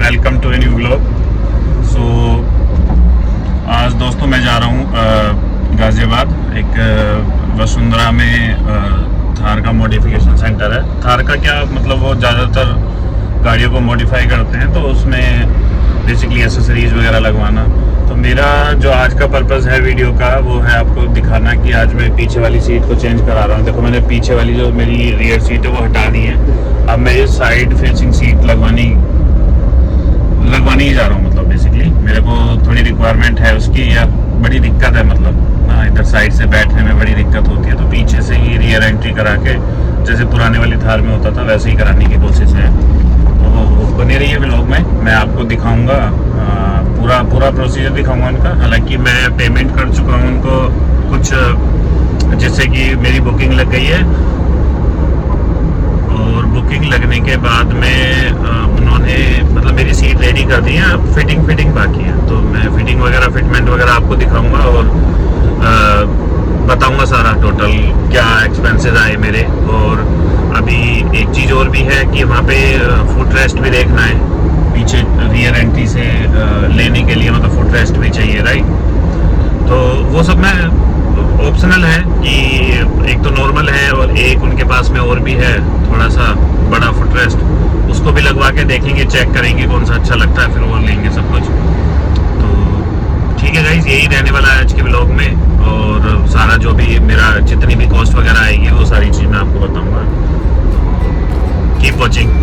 Welcome to a new vlog. So आज दोस्तों मैं जा रहा हूँ गाज़ियाबाद। एक वसुंधरा में थार का मॉडिफिकेशन सेंटर है। थार का क्या मतलब, वो ज़्यादातर गाड़ियों को मॉडिफाई करते हैं, तो उसमें बेसिकली एसेसरीज वगैरह लगवाना। तो मेरा जो आज का पर्पस है वीडियो का, वो है आपको दिखाना कि आज मैं पीछे वाली सीट को चेंज करा रहा हूँ। देखो, मैंने पीछे वाली जो मेरी रियर सीट है वो हटा दी है। अब मैं ये साइड फेसिंग सीट लगवानी ही जा रहा हूँ। मतलब बेसिकली मेरे को थोड़ी रिक्वायरमेंट है उसकी, या बड़ी दिक्कत है, मतलब इधर साइड से बैठने में बड़ी दिक्कत होती है। तो पीछे से ही रियर एंट्री करा के, जैसे पुराने वाली थार में होता था, वैसे ही कराने की कोशिश है। तो बने रहिए व्लॉग में, मैं आपको दिखाऊंगा पूरा प्रोसीजर दिखाऊंगा उनका। हालांकि मैं पेमेंट कर चुका हूँ उनको कुछ, जैसे कि मेरी बुकिंग लग गई है, और बुकिंग लगने के बाद में उन्होंने मतलब मेरी सीट रेडी कर दी है। अब फिटिंग बाकी है, तो मैं फिटिंग वगैरह, फिटमेंट वगैरह आपको दिखाऊंगा और बताऊंगा सारा टोटल क्या एक्सपेंसेस आए मेरे। और अभी एक चीज़ और भी है कि वहाँ पे फुट रेस्ट भी देखना है पीछे रियर एंट्री से लेने के लिए, मतलब फुट रेस्ट भी चाहिए, राइट। तो वो सब मैं ऑप्शनल है कि एक तो नॉर्मल है और एक उनके पास में और भी है थोड़ा सा बड़ा फुट रेस्ट, उसको भी लगवा के देखेंगे, चेक करेंगे कौन सा अच्छा लगता है, फिर वो लेंगे सब कुछ। तो ठीक है गाइज, यही रहने वाला है आज के व्लॉग में। और सारा जो भी मेरा जितनी भी कॉस्ट वगैरह आएगी वो सारी चीज़ मैं आपको बताऊंगा। Keep watching.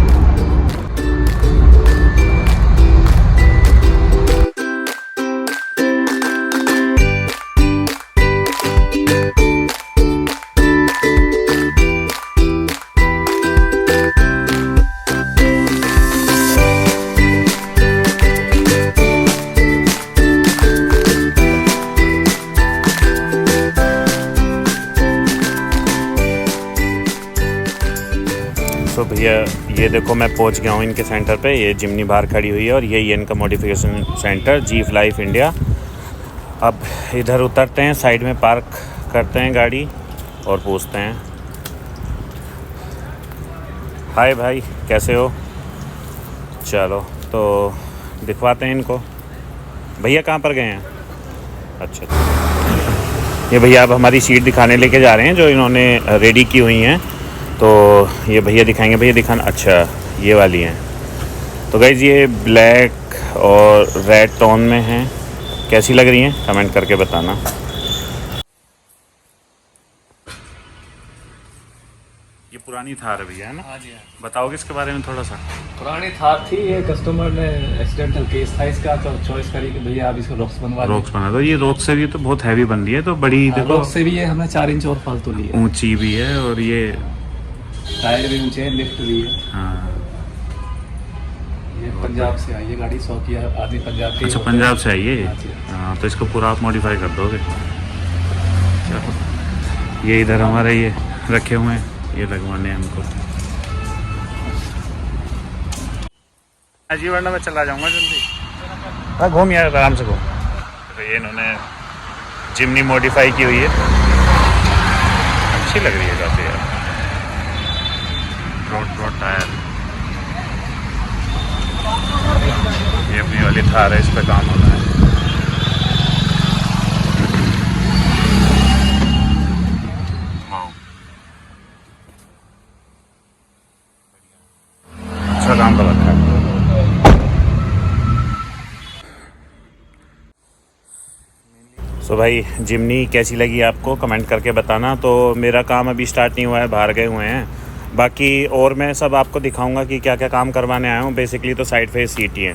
तो भैया ये देखो, मैं पहुंच गया हूँ इनके सेंटर पे। ये जिमनी बाहर खड़ी हुई है और ये इनका modification centre GIF life India. अब इधर उतरते हैं, साइड में पार्क करते हैं गाड़ी और पूछते हैं। हाय भाई, कैसे हो? चलो तो दिखवाते हैं इनको। भैया कहाँ पर गए हैं? अच्छा, ये भैया अब हमारी सीट दिखाने लेके जा रहे हैं जो इन्होंने रेडी की हुई हैं। तो ये भैया दिखाएंगे। भैया दिखाना। अच्छा, ये वाली हैं। तो गाइज़ ये ब्लैक और रेड टोन में हैं। कैसी लग रही हैं कमेंट करके बताना। ये पुरानी थार है भैया, है ना? हाँ जी, हाँ। बताओगे इसके बारे में थोड़ा सा? पुरानी थार थी, ये कस्टमर ने एक्सीडेंटल केस था इसका, तो चॉइस करी कि भैया आप इसको रॉक्स बनवा दो। रॉक्स बना दो। ये रॉक्स से भी तो बहुत हैवी बन रही है, तो बड़ी देखो, रॉक्स से भी है, हमने 4 इंच और फालतू ली है। ऊंची भी है और ये टायर भी ऊंचे हैं, लिफ्ट भी है। हाँ। ये पंजाब से आई है गाड़ी, 100 की आदमी पंजाब के। अच्छा, पंजाब से आई है। हाँ जी। हाँ, तो इसको पूरा आप मॉडिफाई कर दोगे। चलो, ये इधर हमारे ये रखे हुए हैं, ये लगवाने हैं हमको। जी, वरना मैं चला जाऊंगा जल्दी। हाँ, घूम यार, आराम से घूम। तो ये इन्होंने जिमनी मॉडिफाई की हुई है, अच्छी लग रही है काफ़ी यार। ब्रॉड टायर, ये अपनी वाली थार है, इस पे काम होना है। अच्छा काम कर रखा है। सो भाई, जिमनी कैसी लगी आपको कमेंट करके बताना। तो मेरा काम अभी स्टार्ट नहीं हुआ है, बाहर गए हुए हैं। बाकी और मैं सब आपको दिखाऊंगा कि क्या क्या काम करवाने आया हूँ। बेसिकली तो साइड फेस सीट ही है।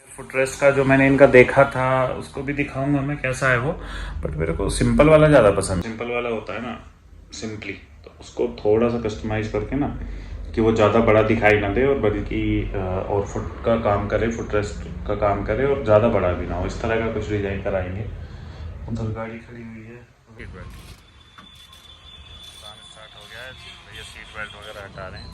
फुटरेस्ट का जो मैंने इनका देखा था उसको भी दिखाऊंगा मैं कैसा है वो। बट मेरे को सिंपल वाला ज़्यादा पसंद। सिंपल वाला होता है ना, सिंपली, तो उसको थोड़ा सा कस्टमाइज करके ना, कि वो ज़्यादा बड़ा दिखाई ना दे, और बल्कि और फुट का काम करे, फुटरेस्ट का काम करे, और ज़्यादा बड़ा भी ना हो। इस तरह का कुछ डिज़ाइन कराएंगे। उधर गाड़ी खड़ी हुई है, स्टार्ट हो गया है, भैया सीट बेल्ट वगैरह हटा रहे हैं।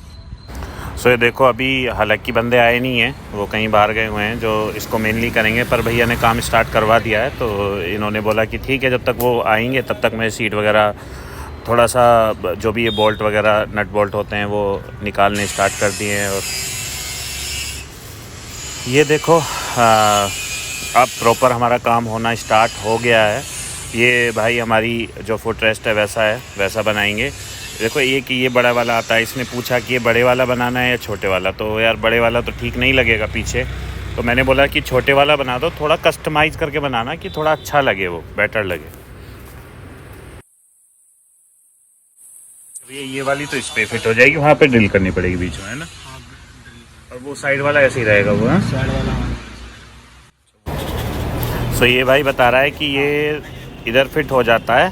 सो ये देखो, अभी हालांकि बंदे आए नहीं हैं, वो कहीं बाहर गए हुए हैं जो इसको मेनली करेंगे, पर भैया ने काम स्टार्ट करवा दिया है। तो इन्होंने बोला कि ठीक है, जब तक वो आएंगे तब तक मैं सीट वगैरह थोड़ा सा, जो भी ये बोल्ट वगैरह नट बोल्ट होते हैं वो निकालने स्टार्ट कर दिए हैं। और ये देखो अब प्रॉपर हमारा काम होना स्टार्ट हो गया है। ये भाई हमारी जो फुट रेस्ट है वैसा है, वैसा बनाएंगे। देखो ये कि ये बड़ा वाला आता है, इसने पूछा कि ये बड़े वाला बनाना है या छोटे वाला। तो यार बड़े वाला तो ठीक नहीं लगेगा पीछे, तो मैंने बोला कि छोटे वाला बना दो, थोड़ा कस्टमाइज़ करके बनाना कि थोड़ा अच्छा लगे, वो बेटर लगे। ये वाली तो इस पे फिट हो जाएगी, वहाँ पे ड्रिल करनी पड़ेगी बीच में, है ना। और वो साइड वाला ऐसे ही रहेगा वो, है साइड वाला। सो ये भाई बता रहा है कि ये इधर फिट हो जाता है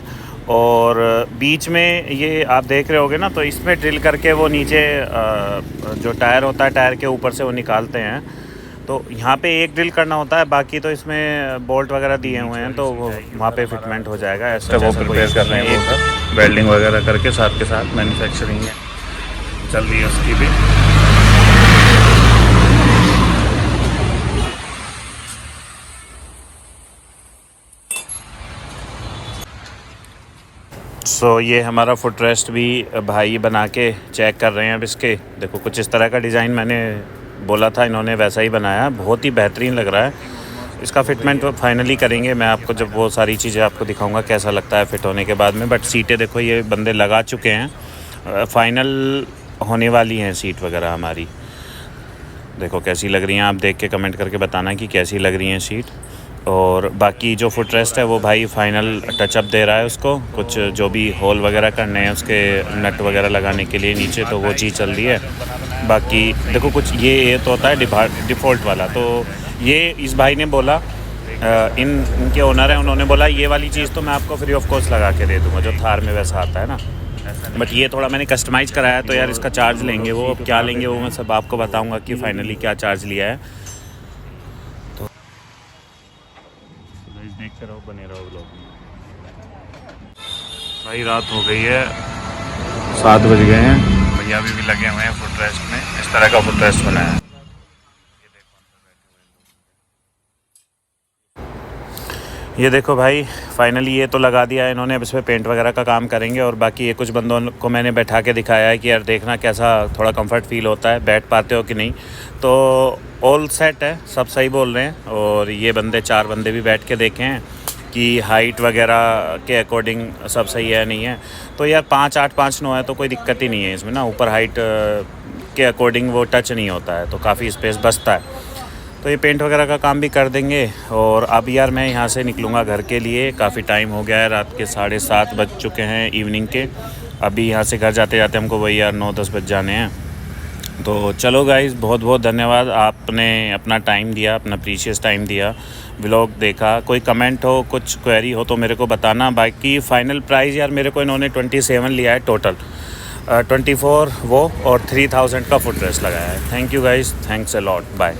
और बीच में ये आप देख रहे होगे ना, तो इसमें ड्रिल करके वो नीचे जो टायर होता है टायर के ऊपर से वो निकालते हैं। तो यहाँ पे एक ड्रिल करना होता है, बाकी तो इसमें बोल्ट वगैरह दिए हुए हैं, तो वो वहाँ पे फिटमेंट हो जाएगा। ऐसा वो प्रिपेयर कर रहे हैं, वो वेल्डिंग वगैरह करके साथ के साथ मैन्युफैक्चरिंग है चल रही है उसकी भी। सो ये हमारा फुट रेस्ट भी भाई बना के चेक कर रहे हैं अब इसके। देखो कुछ इस तरह का डिज़ाइन मैंने बोला था, इन्होंने वैसा ही बनाया, बहुत ही बेहतरीन लग रहा है। इसका फिटमेंट फाइनली करेंगे, मैं आपको जब वो सारी चीज़ें आपको दिखाऊंगा कैसा लगता है फिट होने के बाद में। बट सीटें देखो ये बंदे लगा चुके हैं, फाइनल होने वाली हैं सीट वगैरह हमारी। देखो कैसी लग रही हैं, आप देख के कमेंट करके बताना कि कैसी लग रही हैं सीट। और बाकी जो फुट रेस्ट है वो भाई फाइनल टचअप दे रहा है उसको, कुछ जो भी होल वगैरह करने हैं उसके नट वगैरह लगाने के लिए नीचे, तो वो चीज़ चल रही है। बाकी देखो कुछ ये तो होता है डिफ़ॉल्ट वाला, तो ये इस भाई ने बोला इनके ओनर हैं, उन्होंने बोला ये वाली चीज़ तो मैं आपको फ्री ऑफ कॉस्ट लगा के दे दूँगा, जो थार में वैसा आता है ना। बट ये थोड़ा मैंने कस्टमाइज़ कराया, तो यार इसका चार्ज लेंगे वो, अब क्या लेंगे वो मैं सब आपको बताऊँगा कि फ़ाइनली क्या चार्ज लिया है। तो देखते रहो, बने रहो ब्लॉग में। भाई रात हो गई है, 7 बज गए हैं, भैया भी लगे हुए हैं फुट रेस्ट में। इस तरह का फुट रेस्ट बनाया है। ये देखो भाई फाइनली ये तो लगा दिया है इन्होंने, अब इस पर पेंट वगैरह का काम करेंगे। और बाकी ये कुछ बंदों को मैंने बैठा के दिखाया है कि यार देखना कैसा थोड़ा कंफर्ट फील होता है, बैठ पाते हो कि नहीं। तो ऑल सेट है, सब सही बोल रहे हैं। और ये बंदे 4 बंदे भी बैठ के देखे हैं कि हाइट वगैरह के अकॉर्डिंग सब सही है नहीं है। तो यार 5, 8, 5, 9 है तो कोई दिक्कत ही नहीं है इसमें ना, ऊपर हाइट के अकॉर्डिंग वो टच नहीं होता है, तो काफ़ी स्पेस बचता है। तो ये पेंट वगैरह का काम भी कर देंगे। और अब यार मैं यहाँ से निकलूँगा घर के लिए, काफ़ी टाइम हो गया है, रात के 7:30 बज चुके हैं इवनिंग के। अभी यहाँ से घर जाते जाते हमको वही यार 9-10 बज जाने हैं। तो चलो गाइस, बहुत बहुत धन्यवाद, आपने अपना टाइम दिया, अपना प्रीशियस टाइम दिया, व्लॉग देखा। कोई कमेंट हो, कुछ क्वेरी हो तो मेरे को बताना। बाकी फ़ाइनल प्राइस यार मेरे को इन्होंने 27 लिया है टोटल, 24 वो और 3000 का फुट रेस्ट लगाया है। Thank you guys, thanks a lot, bye.